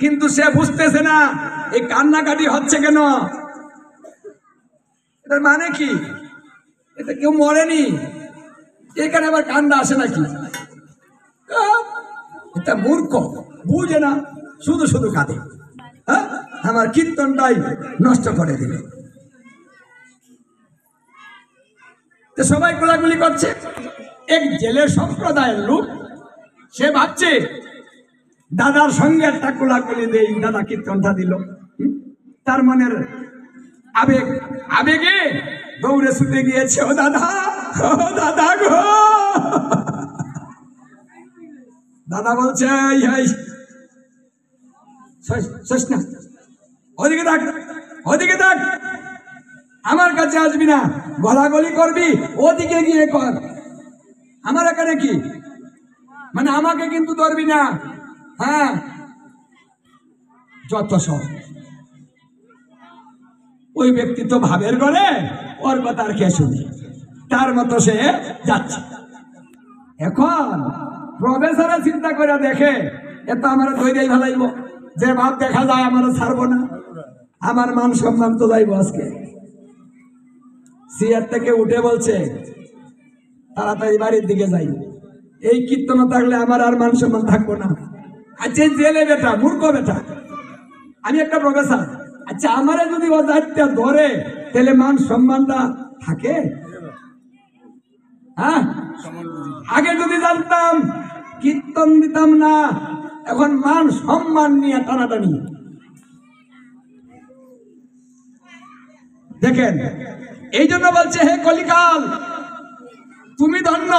কিন্তু সে বুঝতেছে না এই কান্নাকাটি হচ্ছে কেন। এটার মানে কি? এটা কেউ মরেনি, এখানে আবার কান্না আসে নাকি? এটা মূর্খ, বুঝে না, শুধু শুধু কাঁদে। হ্যাঁ, আমার কীর্তনটাই নষ্ট করে দিলে। সবাই কোলাকুলি করছে। এক জেলে সম্প্রদায়ের লোক, সে ভাবছে দাদার সঙ্গে একটা কোলাকুলি দেই, দাদা কীর্তনটা দিল। তার মনের আবেগ, আবেগে দৌড়ে ছুটে গিয়েছে, ও দাদা, ও দাদা গো। দাদা বলছে, ওদিকে দেখ, ওদিকে দেখ, আমার কাছে আসবি না, গলাগলি করবি ওদিকে গিয়ে কর। আমার এখানে কি মানে? আমাকে কিন্তু ধরবি না। হ্যাঁ, যত সব। ওই ব্যক্তি তো ভাবের গলে, ওর কথা আর কে শুনি, তার মতো সে যাচ্ছে। এখন প্রফেসরে চিন্তা করে দেখে, এত আমার ধৈর্যই ভালাইব, যে ভাব দেখা যায় আমার ছাড়বো না, আমার মান সম্মান তো যাইব আজকে। সিয়ার থেকে উঠে বলছে, তাড়াতাড়ি বাড়ির দিকে যাই, এই কীর্তন থাকলে আমার আর মান সম্মান থাকবো না। আচ্ছা, জেলে বেটা, মূর্খ বেটা, আমি একটা প্রফেসর, আচ্ছা আমারে যদি ও দায়িত্ব ধরে তাহলে মান সম্মানটা থাকে? হ্যাঁ, আগে যদি জানতাম কীর্তন দিতাম না, এখন মান সম্মান নিয়ে টানাটানি। দেখেন, এই জন্য বলছে, হে কলিকাল, তুমি ধন্য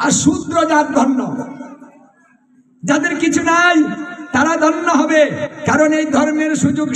আর শূদ্র জাত ধন্য। যাদের কিছু নাই তারা ধন্য হবে, কারণ এই ধর্মের সুযোগ